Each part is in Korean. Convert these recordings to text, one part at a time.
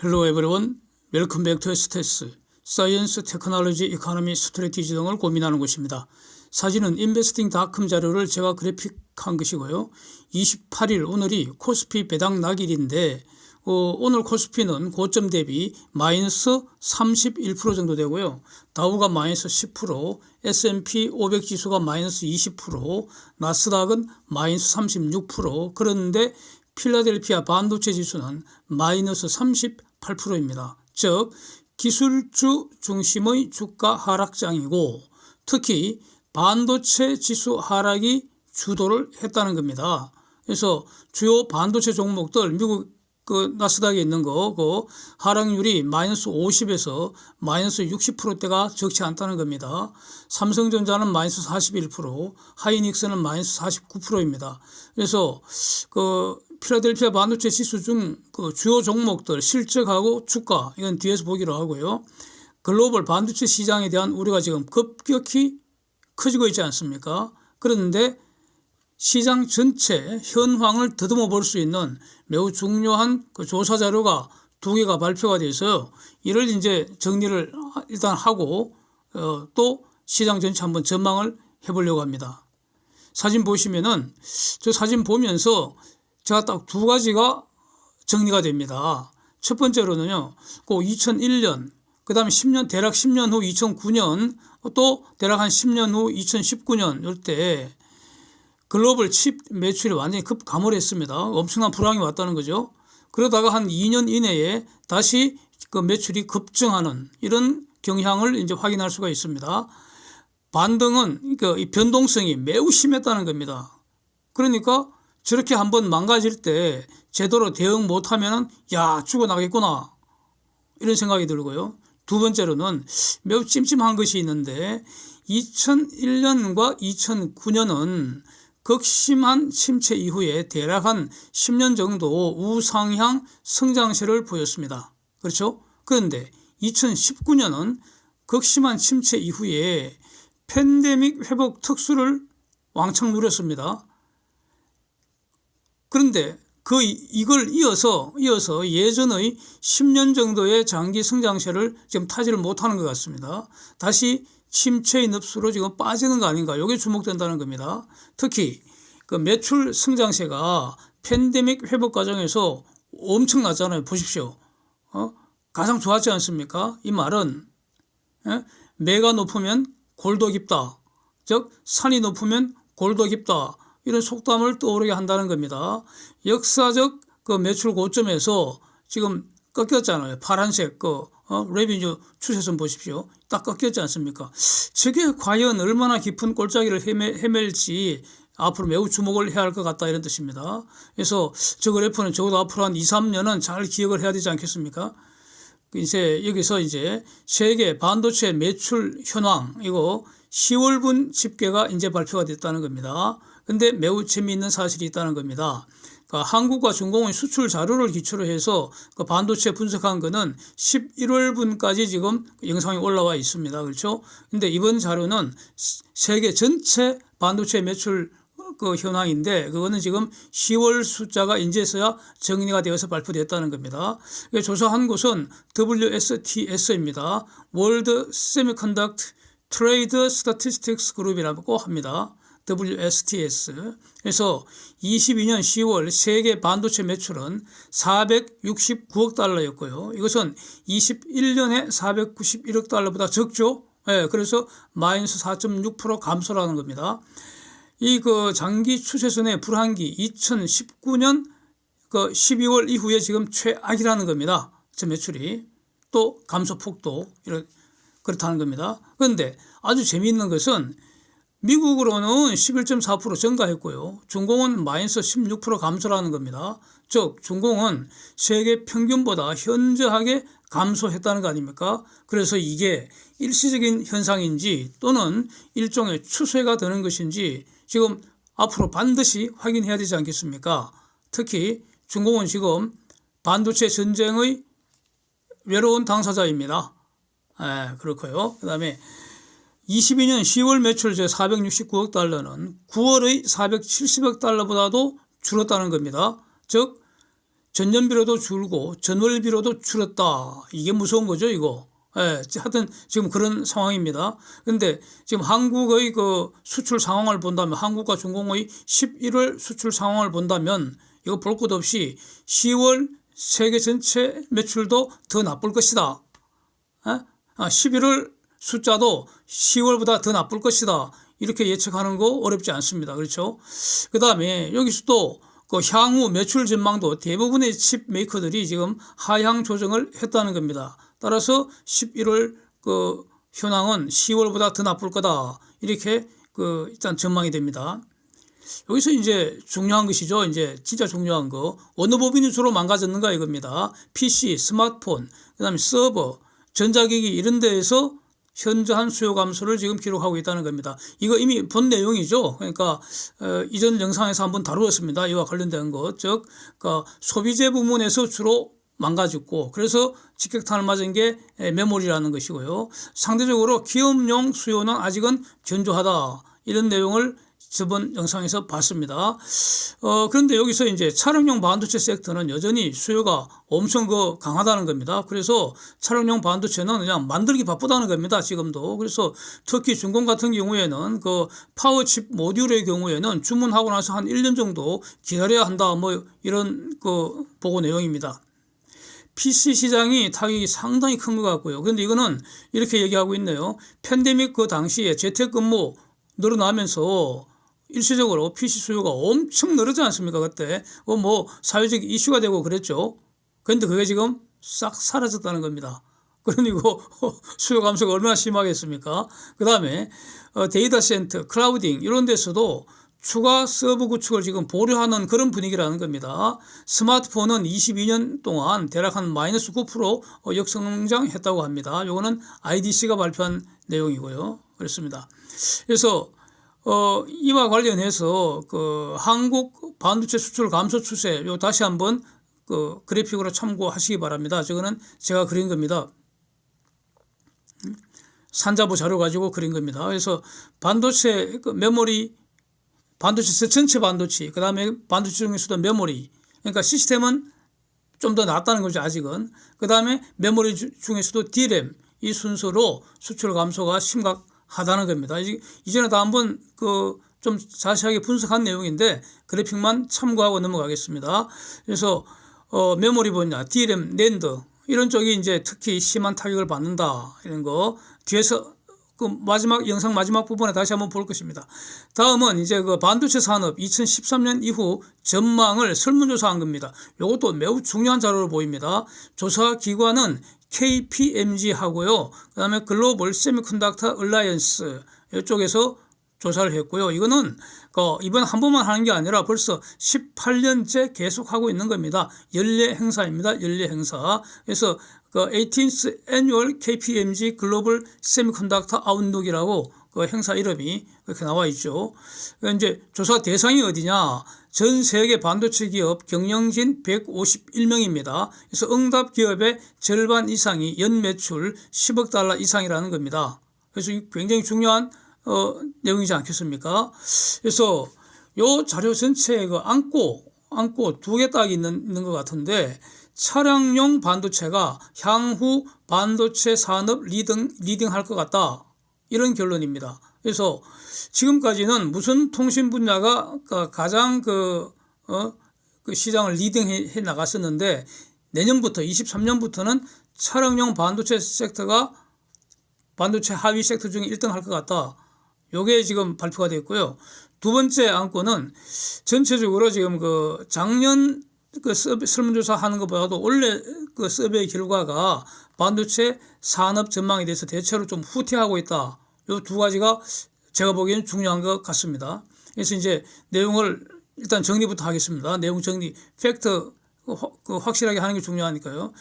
Hello everyone. Welcome back to STS. 사이언스, 테크놀로지, 이코노미, 스트래티지 등을 고민하는 곳입니다. 사진은 인베스팅닷컴 자료를 제가 그래픽한 것이고요. 28일 오늘이 코스피 배당 낙일인데 오늘 코스피는 고점 대비 마이너스 31% 정도 되고요. 다우가 마이너스 10%, S&P 500 지수가 마이너스 20%, 나스닥은 마이너스 36%, 그런데 필라델피아 반도체 지수는 마이너스 38%입니다. 즉 기술주 중심의 주가 하락장이고 특히 반도체 지수 하락이 주도를 했다는 겁니다. 그래서 주요 반도체 종목들 미국 나스닥에 있는 거 하락률이 마이너스 50에서 마이너스 60%대가 적지 않다는 겁니다. 삼성전자는 마이너스 41%, 하이닉스는 마이너스 49%입니다. 그래서 필라델피아 반도체 지수 중 주요 종목들 실적하고 주가 이건 뒤에서 보기로 하고요. 글로벌 반도체 시장에 대한 우려가 지금 급격히 커지고 있지 않습니까? 그런데 시장 전체 현황을 더듬어 볼 수 있는 매우 중요한 조사 자료가 두 개가 발표가 되어 있어요. 이를 이제 정리를 일단 하고 또 시장 전체 한번 전망을 해보려고 합니다. 사진 보시면은 저 사진 보면서 제가 딱 두 가지가 정리가 됩니다. 첫 번째로는요, 2001년, 그 다음에 대략 10년 후 2009년, 또 대략 한 10년 후 2019년 이때 글로벌 칩 매출이 완전히 급감을 엄청난 불황이 왔다는 거죠. 그러다가 한 2년 이내에 다시 그 매출이 급증하는 이런 경향을 이제 확인할 수가 있습니다. 반등은 이 변동성이 매우 심했다는 겁니다. 그러니까 저렇게 한번 망가질 때 제대로 대응 못하면은 죽어나겠구나 이런 생각이 들고요. 두 번째로는 매우 찜찜한 것이 있는데 2001년과 2009년은 극심한 침체 이후에 대략 한 10년 정도 우상향 성장세를 보였습니다. 그렇죠? 그런데 2019년은 극심한 침체 이후에 팬데믹 회복 특수를 왕창 누렸습니다. 그런데 이걸 이어서 예전의 10년 정도의 장기 성장세를 지금 타지를 못하는 것 같습니다. 다시 침체의 늪으로 지금 빠지는 거 아닌가, 이게 주목된다는 겁니다. 특히 그 매출 성장세가 팬데믹 회복 과정에서 엄청났잖아요. 보십시오. 가장 좋았지 않습니까? 이 말은 매가 높으면 골도 깊다. 즉 산이 높으면 골도 깊다. 이런 속담을 떠오르게 한다는 겁니다. 역사적 그 매출 고점에서 지금 꺾였잖아요. 파란색 레비뉴 추세선 보십시오. 딱 꺾였지 않습니까? 저게 과연 얼마나 깊은 골짜기를 헤맬지 앞으로 매우 주목을 해야 할 것 같다 이런 뜻입니다. 그래서 저 그래프는 적어도 앞으로 한 2, 3년은 잘 기억을 해야 되지 않겠습니까? 여기서 세계 반도체 매출 현황 이거 10월분 집계가 이제 발표가 됐다는 겁니다. 근데 매우 재미있는 사실이 있다는 겁니다. 한국과 중공의 수출 자료를 기초로 해서 반도체 분석한 거는 11월분까지 지금 영상이 올라와 있습니다. 그렇죠? 근데 이번 자료는 세계 전체 반도체 매출 현황인데 그거는 지금 10월 숫자가 이제서야 정리가 되어서 발표됐다는 겁니다. 조사한 곳은 WSTS입니다. World Semiconductor Trade Statistics Group이라고 합니다. WSTS. 그래서 22년 10월 세계 반도체 매출은 469억 달러였고요. 이것은 21년에 491억 달러보다 적죠. 그래서 마이너스 4.6% 감소라는 겁니다. 장기 추세선의 불황기 2019년 12월 이후에 지금 최악이라는 겁니다. 저 매출이 또 감소폭도 그렇다는 겁니다. 그런데 아주 재미있는 것은 미국으로는 11.4% 증가했고요. 중공은 마이너스 16% 감소라는 겁니다. 즉 중공은 세계 평균보다 현저하게 감소했다는 거 아닙니까? 그래서 이게 일시적인 현상인지 또는 일종의 추세가 되는 것인지 지금 앞으로 반드시 확인해야 되지 않겠습니까? 특히 중공은 지금 반도체 전쟁의 외로운 당사자입니다. 그렇고요. 그 다음에 22년 10월 매출 469억 달러는 9월의 470억 달러보다도 줄었다는 겁니다. 즉 전년비로도 줄고 전월비로도 줄었다. 이게 무서운 거죠, 이거. 예, 하여튼 지금 그런 상황입니다. 근데 지금 한국의 그 수출 상황을 본다면, 한국과 중공의 11월 수출 상황을 본다면 이거 볼 것 없이 10월 세계 전체 매출도 더 나쁠 것이다. 11월 숫자도 10월보다 더 나쁠 것이다. 이렇게 예측하는 거 어렵지 않습니다. 그렇죠? 그 다음에 여기서도 그 향후 매출 전망도 대부분의 칩 메이커들이 지금 하향 조정을 했다는 겁니다. 따라서 11월 그 현황은 10월보다 더 나쁠 거다. 이렇게 그 일단 전망이 됩니다. 여기서 이제 중요한 것이죠. 이제 진짜 중요한 거. 어느 부분이 주로 망가졌는가 이겁니다. PC, 스마트폰, 그다음에 서버, 전자기기 이런 데에서 현저한 수요 감소를 지금 기록하고 있다는 겁니다. 이거 이미 본 내용이죠. 그러니까 이전 영상에서 한번 다루었습니다. 이와 관련된 것. 즉 그러니까 소비재 부문에서 주로 망가졌고, 그래서 직격탄을 맞은 게 메모리라는 것이고요. 상대적으로 기업용 수요는 아직은 견조하다. 이런 내용을 저번 영상에서 봤습니다. 그런데 여기서 이제 차량용 반도체 섹터는 여전히 수요가 엄청 강하다는 겁니다. 그래서 차량용 반도체는 그냥 만들기 바쁘다는 겁니다. 지금도. 그래서 특히 중공 같은 경우에는 그 파워칩 모듈의 경우에는 주문하고 나서 한 1년 정도 기다려야 한다. 뭐 이런 그 보고 내용입니다. PC 시장이 타격이 상당히 큰 것 같고요. 그런데 이거는 이렇게 얘기하고 있네요. 팬데믹 그 당시에 재택근무 늘어나면서 일시적으로 PC 수요가 엄청 늘었지 않습니까? 그때 뭐 사회적 이슈가 되고 그랬죠. 그런데 그게 지금 싹 사라졌다는 겁니다. 그러니까 수요 감소가 얼마나 심하겠습니까? 그 다음에 데이터 센터, 클라우딩 이런 데서도 추가 서버 구축을 지금 보류하는 그런 분위기라는 겁니다. 스마트폰은 22년 동안 대략 한 마이너스 9% 역성장했다고 합니다. 이거는 IDC가 발표한 내용이고요. 그렇습니다. 그래서 이와 관련해서 그 한국 반도체 수출 감소 추세 요 다시 한번 그 그래픽으로 참고하시기 바랍니다. 저거는 제가 그린 겁니다. 산자부 자료 가지고 그린 겁니다. 그래서 반도체 그 메모리, 반도체 전체 반도체, 그 다음에 반도체 중에서도 메모리, 그러니까 시스템은 좀 더 낫다는 거죠. 아직은. 그 다음에 메모리 중에서도 DRAM 이 순서로 수출 감소가 심각하다는 겁니다. 이전에 다 한번 그 좀 자세하게 분석한 내용인데 그래픽만 참고하고 넘어가겠습니다. 그래서 메모리 분야, DRAM, 낸드 이런 쪽이 이제 특히 심한 타격을 받는다 이런 거 뒤에서 그 마지막 영상 마지막 부분에 다시 한번 볼 것입니다. 다음은 이제 그 반도체 산업 2013년 이후 전망을 설문조사한 겁니다. 이것도 매우 중요한 자료로 보입니다. 조사 기관은 KPMG 하고요. 그다음에 글로벌 세미컨덕터 얼라이언스 이쪽에서 조사를 했고요. 이거는 이번 한 번만 하는 게 아니라 벌써 18년째 계속하고 있는 겁니다. 연례 행사입니다. 연례 행사. 그래서 그 18th Annual KPMG 글로벌 세미컨덕터 아웃룩이라고 그 행사 이름이 그렇게 나와 있죠. 이제 조사 대상이 어디냐? 전 세계 반도체 기업 경영진 151명입니다. 그래서 응답 기업의 절반 이상이 연 매출 10억 달러 이상이라는 겁니다. 그래서 굉장히 중요한 내용이지 않겠습니까? 그래서 요 자료 전체에 안고 두 개 딱 있는 것 같은데 차량용 반도체가 향후 반도체 산업 리딩할 것 같다. 이런 결론입니다. 그래서 지금까지는 무슨 통신 분야가 가장 그 시장을 리딩해 나갔었는데 내년부터 23년부터는 차량용 반도체 섹터가 반도체 하위 섹터 중에 1등 할 것 같다. 요게 지금 발표가 됐고요. 두 번째 안건은 전체적으로 지금 그 작년 그 설문조사 하는 것보다도 올해 그 서베이 결과가 반도체 산업 전망에 대해서 대체로 좀 후퇴하고 있다. 요 두 가지가 제가 보기에는 중요한 것 같습니다. 그래서 이제 내용을 일단 정리부터 하겠습니다. 내용 정리, 팩트 확실하게 하는 게 중요하니까요.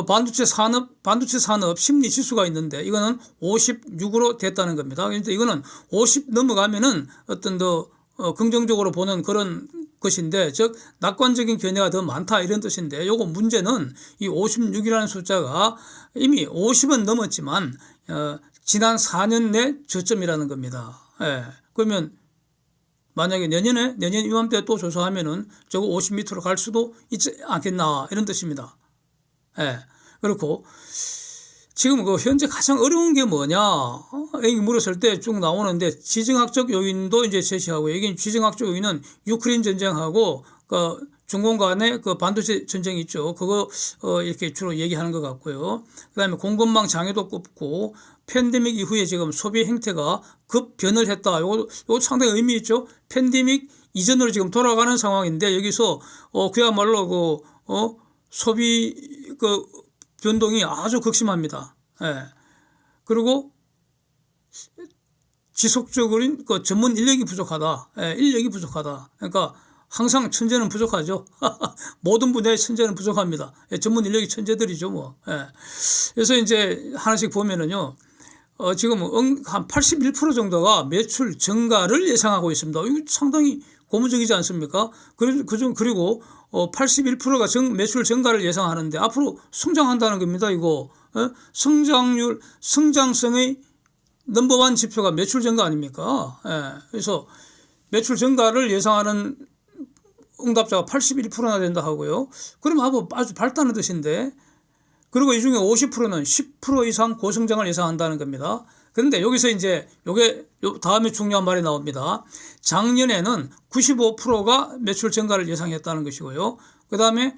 반도체 산업 심리 지수가 있는데 이거는 56으로 됐다는 겁니다. 그런데 이거는 50 넘어가면은 어떤 더 긍정적으로 보는 그런 것인데, 즉 낙관적인 견해가 더 많다 이런 뜻인데, 요거 문제는 이 56이라는 숫자가 이미 50은 넘었지만 지난 4년 내 저점이라는 겁니다. 예. 그러면 만약에 내년 이맘때 또 조사하면은 저거 50m로 갈 수도 있지 않겠나 이런 뜻입니다. 예. 그렇고 지금 그 현재 가장 어려운 게 뭐냐? 여기 물었을 때 쭉 나오는데 지정학적 요인도 이제 제시하고 여기 지정학적 요인은 유크레인 전쟁하고 그 중공 간의 그 반도체 전쟁이 있죠. 그거 이렇게 주로 얘기하는 것 같고요. 그다음에 공급망 장애도 꼽고 팬데믹 이후에 지금 소비 행태가 급변을 했다. 요거 상당히 의미 있죠. 팬데믹 이전으로 지금 돌아가는 상황인데 여기서 그야말로 소비 그 변동이 아주 극심합니다. 예. 그리고 지속적인 그 전문 인력이 부족하다. 예, 인력이 부족하다. 그러니까 항상 천재는 부족하죠. 모든 분야의 천재는 부족합니다. 예, 전문 인력이 천재들이죠, 뭐. 예. 그래서 이제 하나씩 보면은요, 지금 한 81% 정도가 매출 증가를 예상하고 있습니다. 이거 상당히 고무적이지 않습니까? 그리고 81%가 매출 증가를 예상하는데 앞으로 성장한다는 겁니다. 이거 성장성의 넘버원 지표가 매출 증가 아닙니까? 예. 그래서 매출 증가를 예상하는 응답자가 81%나 된다 하고요. 그럼 아주 밝다는 뜻인데, 그리고 이 중에 50%는 10% 이상 고성장을 예상한다는 겁니다. 그런데 여기서 이제 다음에 중요한 말이 나옵니다. 작년에는 95%가 매출 증가를 예상했다는 것이고요. 그 다음에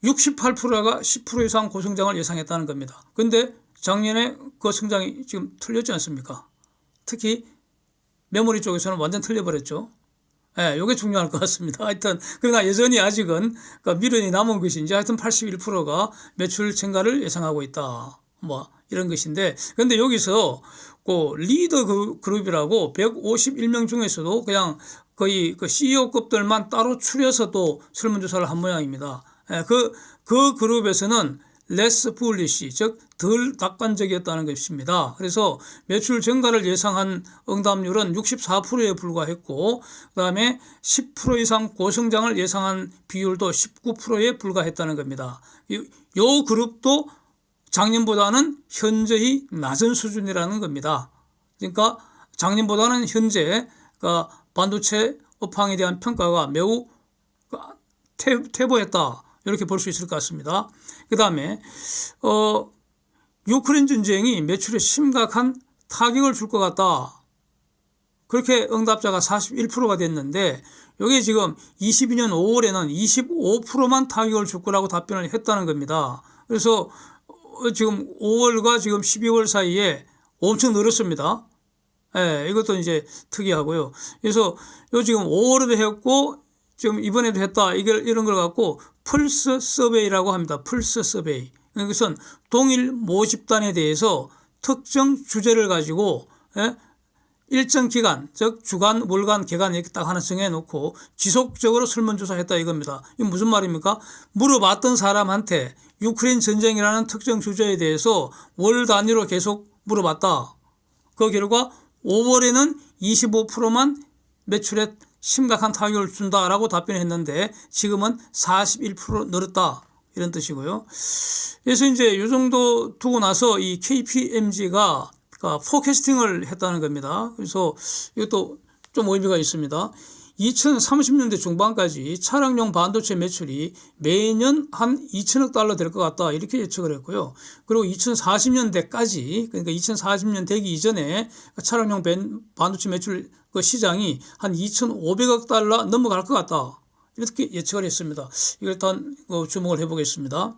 68%가 10% 이상 고성장을 예상했다는 겁니다. 그런데 작년에 그 성장이 지금 틀렸지 않습니까? 특히 메모리 쪽에서는 완전 틀려버렸죠. 예, 요게 중요할 것 같습니다. 하여튼, 그러나 여전히 아직은 미련이 남은 것인지 하여튼 81%가 매출 증가를 예상하고 있다. 뭐, 이런 것인데, 근데 여기서 그 리더 그룹이라고 151명 중에서도 그냥 거의 그 CEO급들만 따로 추려서 또 설문조사를 한 모양입니다. 예, 그 그룹에서는 less bullish, 즉 덜 낙관적이었다는 것입니다. 그래서 매출 증가를 예상한 응답률은 64%에 불과했고, 그 다음에 10% 이상 고성장을 예상한 비율도 19%에 불과했다는 겁니다. 요 그룹도 작년보다는 현저히 낮은 수준이라는 겁니다. 그러니까 작년보다는 현재 반도체 업황에 대한 평가가 매우 퇴보했다. 이렇게 볼 수 있을 것 같습니다. 그 다음에 유크레인 전쟁이 매출에 심각한 타격을 줄 것 같다. 그렇게 응답자가 41%가 됐는데 여기 지금 22년 5월에는 25%만 타격을 줄 거라고 답변을 했다는 겁니다. 그래서 지금 5월과 지금 12월 사이에 엄청 늘었습니다. 예, 이것도 이제 특이하고요. 그래서 요 지금 5월에도 했고 지금 이번에도 했다. 이런 걸 갖고 펄스 서베이라고 합니다. 펄스 서베이. 이것은 동일 모집단에 대해서 특정 주제를 가지고 일정 기간, 즉 주간, 월간, 개간 이렇게 딱 하나 정해놓고 지속적으로 설문조사했다 이겁니다. 이게 무슨 말입니까? 물어봤던 사람한테 유크레인 전쟁이라는 특정 주제에 대해서 월 단위로 계속 물어봤다. 그 결과 5월에는 25%만 매출에 심각한 타격을 준다라고 답변했는데 지금은 41% 늘었다. 이런 뜻이고요. 그래서 이제 이 정도 두고 나서 이 KPMG가 포캐스팅을 했다는 겁니다. 그래서 이것도 좀 의미가 있습니다. 2030년대 중반까지 차량용 반도체 매출이 매년 한 2천억 달러 될 것 같다. 이렇게 예측을 했고요. 그리고 2040년대까지, 그러니까 2040년 되기 이전에 차량용 반도체 매출 그 시장이 한 2,500억 달러 넘어갈 것 같다. 이렇게 예측을 했습니다. 이걸 일단 주목을 해보겠습니다.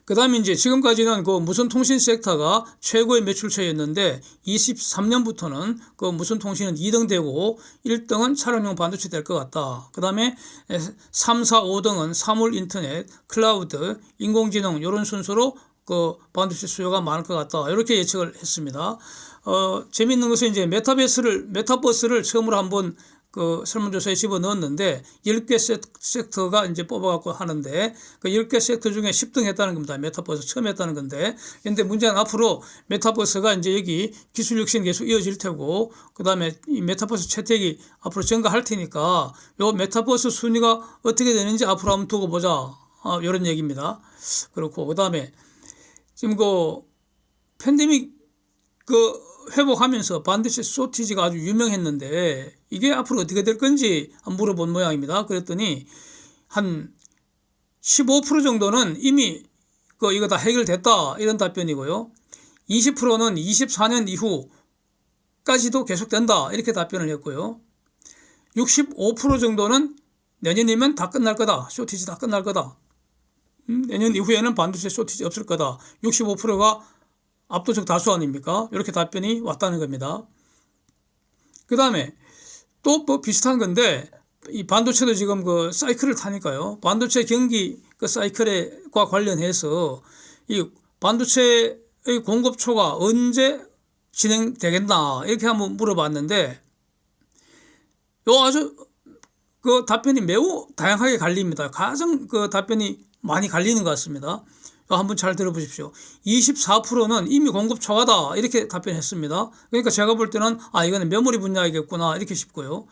그 다음에 이제 지금까지는 그 무선통신 섹터가 최고의 매출처였는데 23년부터는 그 무선통신은 2등 되고 1등은 차량용 반도체 될 것 같다. 그 다음에 3, 4, 5등은 사물 인터넷, 클라우드, 인공지능 이런 순서로 그 반도체 수요가 많을 것 같다. 이렇게 예측을 했습니다. 재미있는 것은 이제 메타버스를 처음으로 한번 그 설문조사에 집어 넣었는데 10개 섹터가 이제 뽑아갖고 하는데 그 10개 섹터 중에 10등 했다는 겁니다. 메타버스 처음 했다는 건데. 근데 문제는 앞으로 메타버스가 이제 여기 기술 혁신이 계속 이어질 테고 그 다음에 이 메타버스 채택이 앞으로 증가할 테니까 요 메타버스 순위가 어떻게 되는지 앞으로 한번 두고 보자. 이런 얘기입니다. 그렇고 그 다음에 지금 그 팬데믹 회복하면서 반도체 쇼티지가 아주 유명했는데 이게 앞으로 어떻게 될 건지 물어본 모양입니다. 그랬더니 한 15% 정도는 이미 이거 다 해결됐다 이런 답변이고요. 20%는 24년 이후까지도 계속된다 이렇게 답변을 했고요. 65% 정도는 내년이면 다 끝날 거다. 쇼티지 다 끝날 거다. 내년 이후에는 반도체 쇼티지 없을 거다. 65%가 압도적 다수 아닙니까? 이렇게 답변이 왔다는 겁니다. 그 다음에 또 뭐 비슷한 건데 이 반도체도 지금 그 사이클을 타니까요. 반도체 경기 그 사이클과 관련해서 이 반도체의 공급초가 언제 진행되겠나 이렇게 한번 물어봤는데 요 아주 그 답변이 매우 다양하게 갈립니다. 가장 그 답변이 많이 갈리는 것 같습니다. 한번 잘 들어보십시오. 24%는 이미 공급 초과다 이렇게 답변했습니다. 그러니까 제가 볼 때는 이거는 메모리 분야이겠구나 이렇게 싶고요.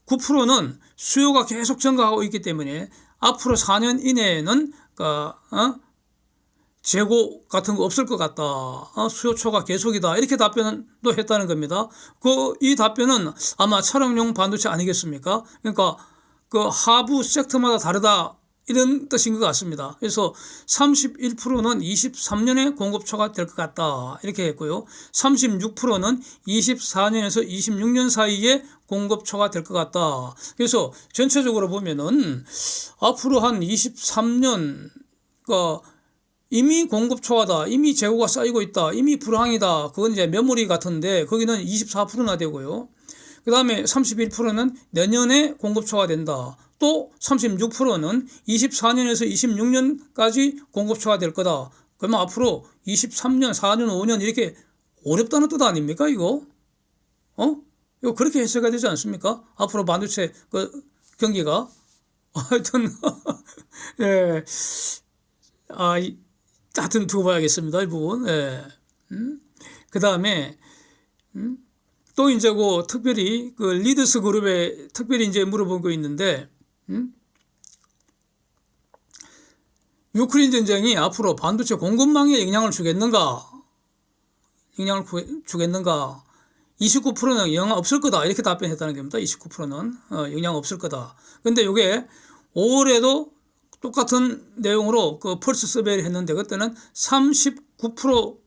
9%는 수요가 계속 증가하고 있기 때문에 앞으로 4년 이내에는 재고 같은 거 없을 것 같다. 수요 초과 계속이다. 이렇게 답변도 했다는 겁니다. 이 답변은 아마 차량용 반도체 아니겠습니까? 그러니까 그 하부 섹터마다 다르다. 이런 뜻인 것 같습니다. 그래서 31%는 23년에 공급 초과될 것 같다. 이렇게 했고요. 36%는 24년에서 26년 사이에 공급 초과될 것 같다. 그래서 전체적으로 보면은 앞으로 한 23년, 이미 공급 초과다. 이미 재고가 쌓이고 있다. 이미 불황이다. 그건 이제 메모리 같은데 거기는 24%나 되고요. 그 다음에 31%는 내년에 공급 초과된다. 또 36%는 24년에서 26년까지 공급 초과될 거다. 그러면 앞으로 23년, 4년, 5년 이렇게 어렵다는 뜻 아닙니까 이거? 이거 그렇게 해석이 되지 않습니까? 앞으로 반도체 경기가 하여튼 예. 하여튼 두고 봐야겠습니다. 이 부분. 예. 그 다음에 또 이제 특별히 리드스 그룹에 특별히 이제 물어본 거 있는데 유크레인 전쟁이 앞으로 반도체 공급망에 영향을 주겠는가? 29%는 영향 없을 거다. 이렇게 답변했다는 겁니다. 29%는 영향 없을 거다. 근데 이게 5월에도 똑같은 내용으로 펄스 서베이를 했는데 그때는 39%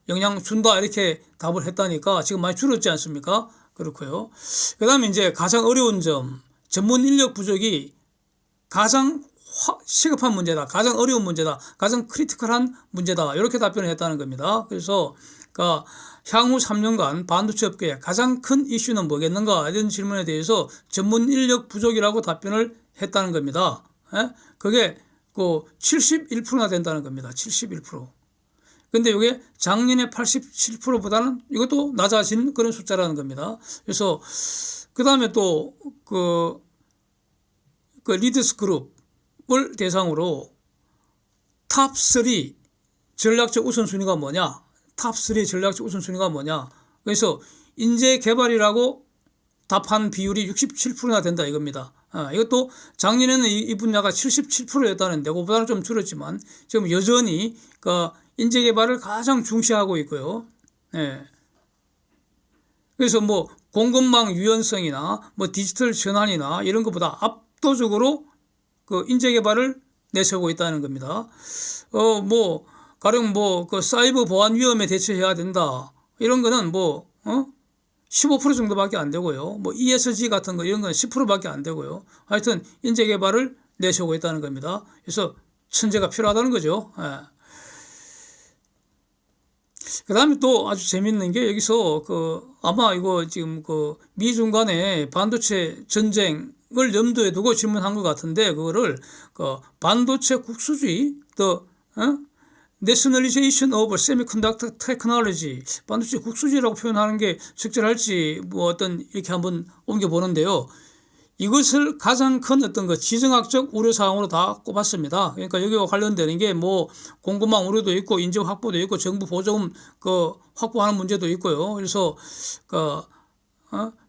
영향 준다 이렇게 답을 했다니까 지금 많이 줄었지 않습니까? 그렇고요. 그 다음에 이제 가장 어려운 점, 전문 인력 부족이 가장 시급한 문제다. 가장 어려운 문제다. 가장 크리티컬한 문제다. 이렇게 답변을 했다는 겁니다. 그래서 향후 3년간 반도체 업계의 가장 큰 이슈는 뭐겠는가? 이런 질문에 대해서 전문 인력 부족이라고 답변을 했다는 겁니다. 그게 71%나 된다는 겁니다. 71%. 근데 이게 작년에 87%보다는 이것도 낮아진 그런 숫자라는 겁니다. 그래서 그 다음에 또 리드스 그룹을 대상으로 탑3 전략적 우선순위가 뭐냐? 탑3 전략적 우선순위가 뭐냐? 그래서 인재 개발이라고 답한 비율이 67%나 된다 이겁니다. 이것도 작년에는 이 분야가 77%였다는데 그거보다는 좀 줄었지만 지금 여전히 인재 개발을 가장 중시하고 있고요. 예. 그래서 공급망 유연성이나 디지털 전환이나 이런 것보다 압도적으로 인재 개발을 내세우고 있다는 겁니다. 가령 사이버 보안 위험에 대처해야 된다. 이런 거는 15% 정도밖에 안 되고요. ESG 같은 거 이런 건 10%밖에 안 되고요. 하여튼 인재 개발을 내세우고 있다는 겁니다. 그래서 천재가 필요하다는 거죠. 예. 그 다음에 또 아주 재밌는 게 여기서 아마 이거 지금 미중 간의 반도체 전쟁을 염두에 두고 질문한 것 같은데 그거를 반도체 국수주의 Nationalization of Semiconductor Technology 반도체 국수주의라고 표현하는 게 적절할지 이렇게 한번 옮겨보는데요. 이것을 가장 큰 지정학적 우려사항으로 다 꼽았습니다. 그러니까 여기와 관련되는 게 공급망 우려도 있고 인재 확보도 있고 정부 보조금 확보하는 문제도 있고요. 그래서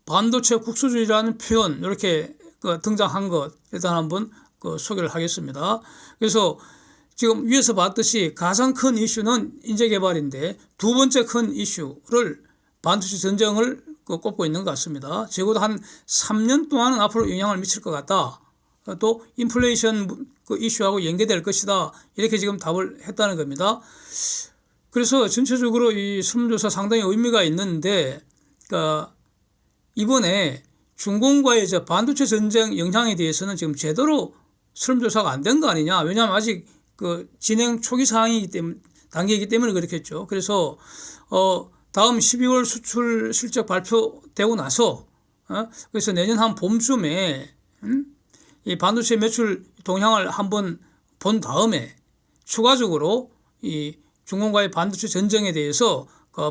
반도체 국수주의라는 표현 이렇게 등장한 것 일단 한번 소개를 하겠습니다. 그래서 지금 위에서 봤듯이 가장 큰 이슈는 인재 개발인데 두 번째 큰 이슈를 반도체 전쟁을 꼽고 있는 것 같습니다. 적어도 한 3년 동안은 앞으로 영향을 미칠 것 같다. 또 인플레이션 이슈하고 연계될 것이다. 이렇게 지금 답을 했다는 겁니다. 그래서 전체적으로 이 설문조사 상당히 의미가 있는데, 그러니까 이번에 중공과의 반도체 전쟁 영향에 대해서는 지금 제대로 설문조사가 안 된 거 아니냐. 왜냐하면 아직 진행 초기 단계이기 때문에 그렇겠죠. 그래서 다음 12월 수출 실적 발표되고 나서 그래서 내년 한 봄쯤에 이 반도체 매출 동향을 한번 본 다음에 추가적으로 이 중공과의 반도체 전쟁에 대해서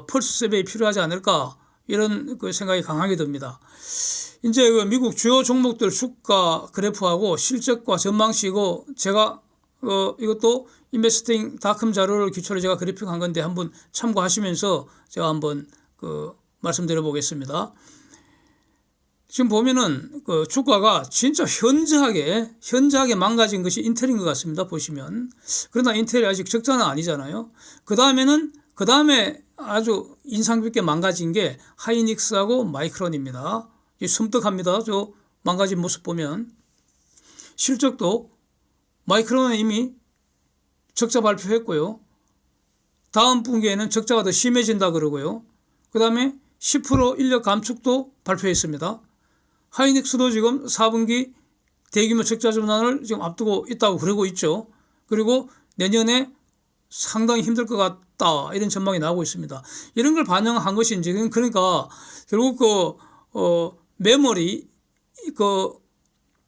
펄스 세배이 필요하지 않을까 이런 생각이 강하게 듭니다. 이제 미국 주요 종목들 주가 그래프하고 실적과 전망치고 제가 이것도 인베스팅닷컴 자료를 기초로 제가 그래픽한 건데 한번 참고하시면서 제가 한번 말씀드려 보겠습니다. 지금 보면은 주가가 진짜 현저하게 망가진 것이 인텔인 것 같습니다. 보시면. 그러나 인텔이 아직 적자는 아니잖아요. 그 다음에 아주 인상 깊게 망가진 게 하이닉스하고 마이크론입니다. 섬뜩합니다. 저 망가진 모습 보면. 실적도 마이크론은 이미 적자 발표했고요. 다음 분기에는 적자가 더 심해진다 그러고요. 그 다음에 10% 인력 감축도 발표했습니다. 하이닉스도 지금 4분기 대규모 적자 전환을 지금 앞두고 있다고 그러고 있죠. 그리고 내년에 상당히 힘들 것 같다 이런 전망이 나오고 있습니다. 이런 걸 반영한 것인지 그러니까 결국 메모리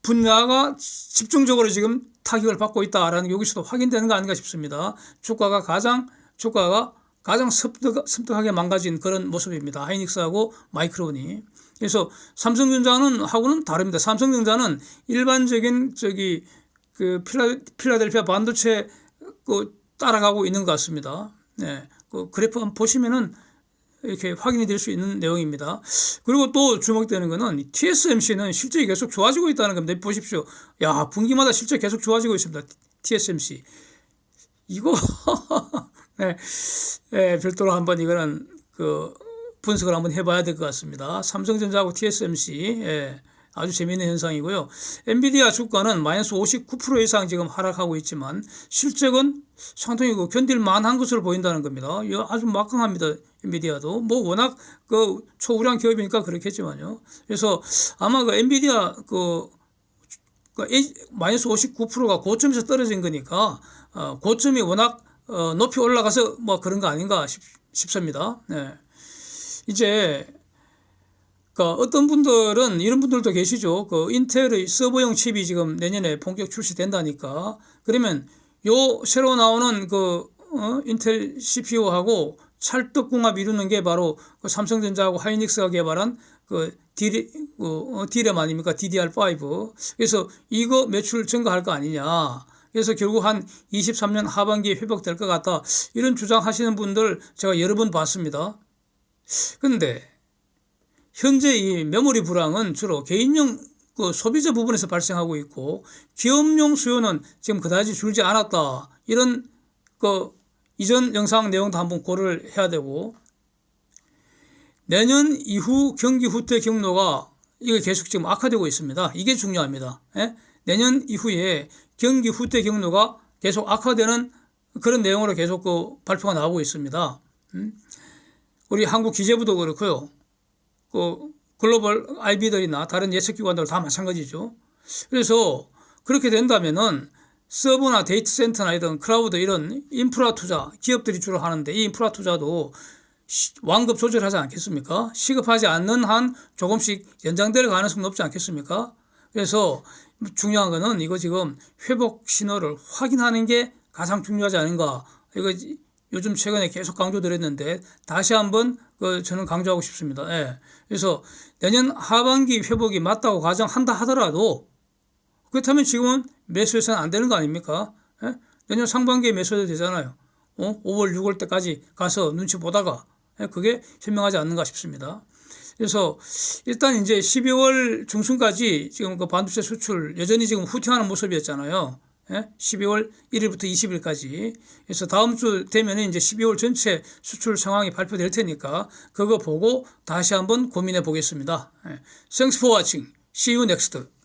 분야가 집중적으로 지금 타격을 받고 있다라는 게 여기서도 확인되는 거 아닌가 싶습니다. 주가가 가장 섬뜩하게 망가진 그런 모습입니다. 하이닉스하고 마이크론이. 그래서 삼성전자는 하고는 다릅니다. 삼성전자는 일반적인 필라델피아 반도체 따라가고 있는 것 같습니다. 네, 그래프 한번 보시면은 이렇게 확인이 될 수 있는 내용입니다. 그리고 또 주목되는 것은 TSMC는 실적이 계속 좋아지고 있다는 겁니다. 보십시오. 야, 분기마다 실적 계속 좋아지고 있습니다. TSMC. 이거 네, 별도로 한번 이거는 분석을 한번 해봐야 될 것 같습니다. 삼성전자하고 TSMC 아주 재미있는 현상이고요. 엔비디아 주가는 마이너스 59% 이상 지금 하락하고 있지만 실적은 상당히 견딜 만한 것으로 보인다는 겁니다. 아주 막강합니다. 엔비디아도 워낙 초우량 기업이니까 그렇겠지만요. 그래서 아마 엔비디아 마이너스 59%가 고점에서 떨어진 거니까 고점이 워낙 높이 올라가서 그런 거 아닌가 싶습니다. 네. 이제 어떤 분들은 이런 분들도 계시죠. 인텔의 서버용 칩이 지금 내년에 본격 출시된다니까. 그러면 요 새로 나오는 인텔 CPU하고 찰떡궁합 이루는 게 바로 삼성전자하고 하이닉스가 개발한 D램 아닙니까? DDR5. 그래서 이거 매출 증가할 거 아니냐. 그래서 결국 한 23년 하반기에 회복될 것 같다. 이런 주장하시는 분들 제가 여러 번 봤습니다. 그런데 현재 이 메모리 불황은 주로 개인용 소비자 부분에서 발생하고 있고 기업용 수요는 지금 그다지 줄지 않았다. 이런 이전 영상 내용도 한번 고려를 해야 되고 내년 이후 경기 후퇴 경로가 이게 계속 지금 악화되고 있습니다. 이게 중요합니다. 내년 이후에 경기 후퇴 경로가 계속 악화되는 그런 내용으로 계속 발표가 나오고 있습니다. 우리 한국 기재부도 그렇고요. 글로벌 IB들이나 다른 예측기관들 다 마찬가지죠. 그래서 그렇게 된다면은 서버나 데이터 센터나 이런 클라우드 이런 인프라 투자 기업들이 주로 하는데 이 인프라 투자도 완급 조절하지 않겠습니까? 시급하지 않는 한 조금씩 연장될 가능성이 높지 않겠습니까? 그래서 중요한 거는 이거 지금 회복 신호를 확인하는 게 가장 중요하지 않은가. 이거 요즘 최근에 계속 강조드렸는데 다시 한번 저는 강조하고 싶습니다. 그래서 내년 하반기 회복이 맞다고 가정한다 하더라도 그렇다면 지금은 매수해서는 안 되는 거 아닙니까? 내년 상반기에 매수해도 되잖아요. 5월, 6월 때까지 가서 눈치 보다가 그게 현명하지 않는가 싶습니다. 그래서 일단 이제 12월 중순까지 지금 반도체 수출 여전히 지금 후퇴하는 모습이었잖아요. 12월 1일부터 20일까지. 그래서 다음 주 되면 이제 12월 전체 수출 상황이 발표될 테니까 그거 보고 다시 한번 고민해 보겠습니다. Thanks for watching. See you next.